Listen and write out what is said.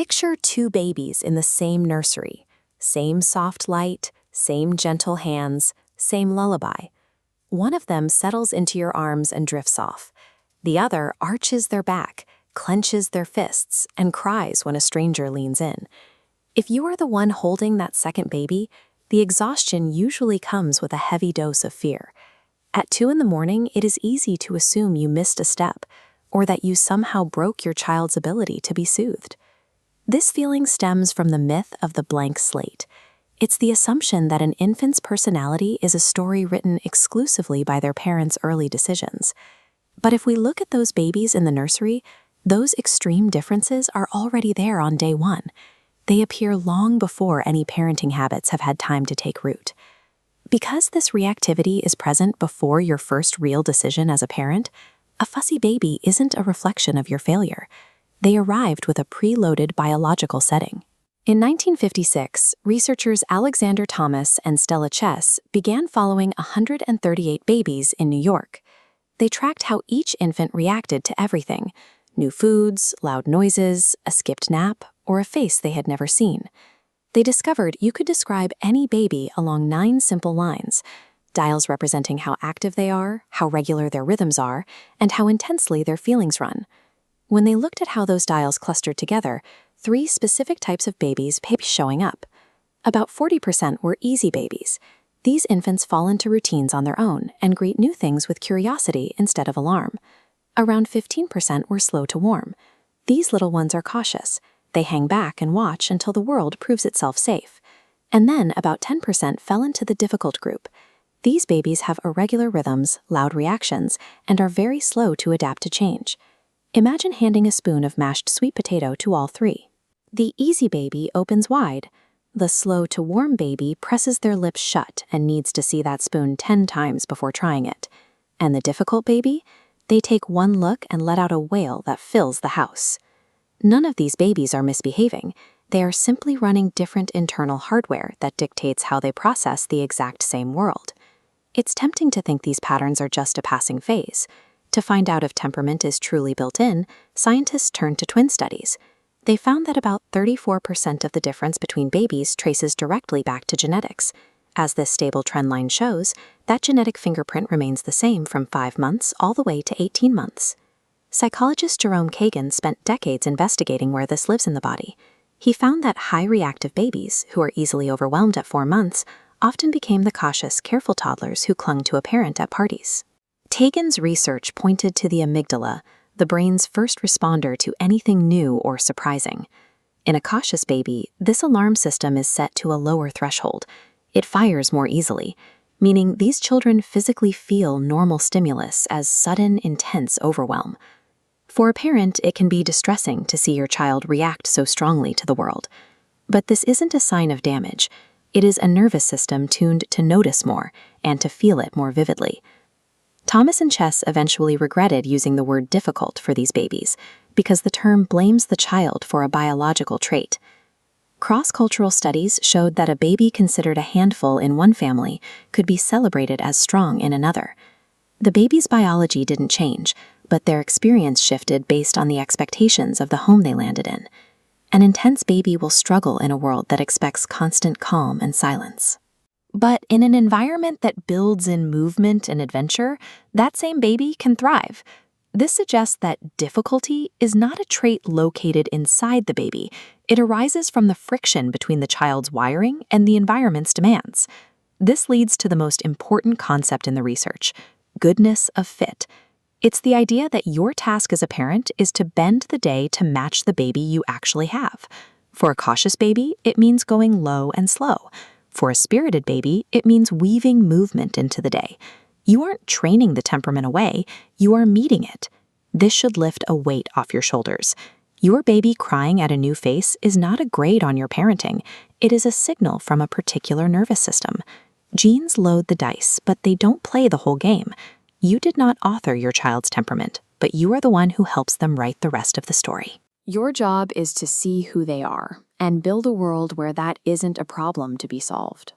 Picture two babies in the same nursery. Same soft light, same gentle hands, same lullaby. One of them settles into your arms and drifts off. The other arches their back, clenches their fists, and cries when a stranger leans in. If you are the one holding that second baby, the exhaustion usually comes with a heavy dose of fear. At 2 in the morning, it is easy to assume you missed a step, or that you somehow broke your child's ability to be soothed. This feeling stems from the myth of the blank slate. It's the assumption that an infant's personality is a story written exclusively by their parents' early decisions. But if we look at those babies in the nursery, those extreme differences are already there on day one. They appear long before any parenting habits have had time to take root. Because this reactivity is present before your first real decision as a parent, a fussy baby isn't a reflection of your failure. They arrived with a preloaded biological setting. In 1956, researchers Alexander Thomas and Stella Chess began following 138 babies in New York. They tracked how each infant reacted to everything: new foods, loud noises, a skipped nap, or a face they had never seen. They discovered you could describe any baby along 9 simple lines, dials representing how active they are, how regular their rhythms are, and how intensely their feelings run. When they looked at how those dials clustered together, 3 specific types of babies kept showing up. About 40% were easy babies. These infants fall into routines on their own and greet new things with curiosity instead of alarm. Around 15% were slow to warm. These little ones are cautious. They hang back and watch until the world proves itself safe. And then about 10% fell into the difficult group. These babies have irregular rhythms, loud reactions, and are very slow to adapt to change. Imagine handing a spoon of mashed sweet potato to all 3. The easy baby opens wide. The slow to warm baby presses their lips shut and needs to see that spoon 10 times before trying it. And the difficult baby? They take one look and let out a wail that fills the house. None of these babies are misbehaving. They are simply running different internal hardware that dictates how they process the exact same world. It's tempting to think these patterns are just a passing phase. To find out if temperament is truly built in, scientists turned to twin studies. They found that about 34% of the difference between babies traces directly back to genetics. As this stable trend line shows, that genetic fingerprint remains the same from 5 months all the way to 18 months. Psychologist Jerome Kagan spent decades investigating where this lives in the body. He found that high-reactive babies, who are easily overwhelmed at 4 months, often became the cautious, careful toddlers who clung to a parent at parties. Kagan's research pointed to the amygdala, the brain's first responder to anything new or surprising. In a cautious baby, this alarm system is set to a lower threshold. It fires more easily, meaning these children physically feel normal stimulus as sudden, intense overwhelm. For a parent, it can be distressing to see your child react so strongly to the world. But this isn't a sign of damage. It is a nervous system tuned to notice more and to feel it more vividly. Thomas and Chess eventually regretted using the word difficult for these babies because the term blames the child for a biological trait. Cross-cultural studies showed that a baby considered a handful in one family could be celebrated as strong in another. The baby's biology didn't change, but their experience shifted based on the expectations of the home they landed in. An intense baby will struggle in a world that expects constant calm and silence. But in an environment that builds in movement and adventure, that same baby can thrive. This suggests that difficulty is not a trait located inside the baby. It arises from the friction between the child's wiring and the environment's demands. This leads to the most important concept in the research: goodness of fit. It's the idea that your task as a parent is to bend the day to match the baby you actually have. For a cautious baby, it means going low and slow. For a spirited baby, it means weaving movement into the day. You aren't training the temperament away, you are meeting it. This should lift a weight off your shoulders. Your baby crying at a new face is not a grade on your parenting. It is a signal from a particular nervous system. Genes load the dice, but they don't play the whole game. You did not author your child's temperament, but you are the one who helps them write the rest of the story. Your job is to see who they are and build a world where that isn't a problem to be solved.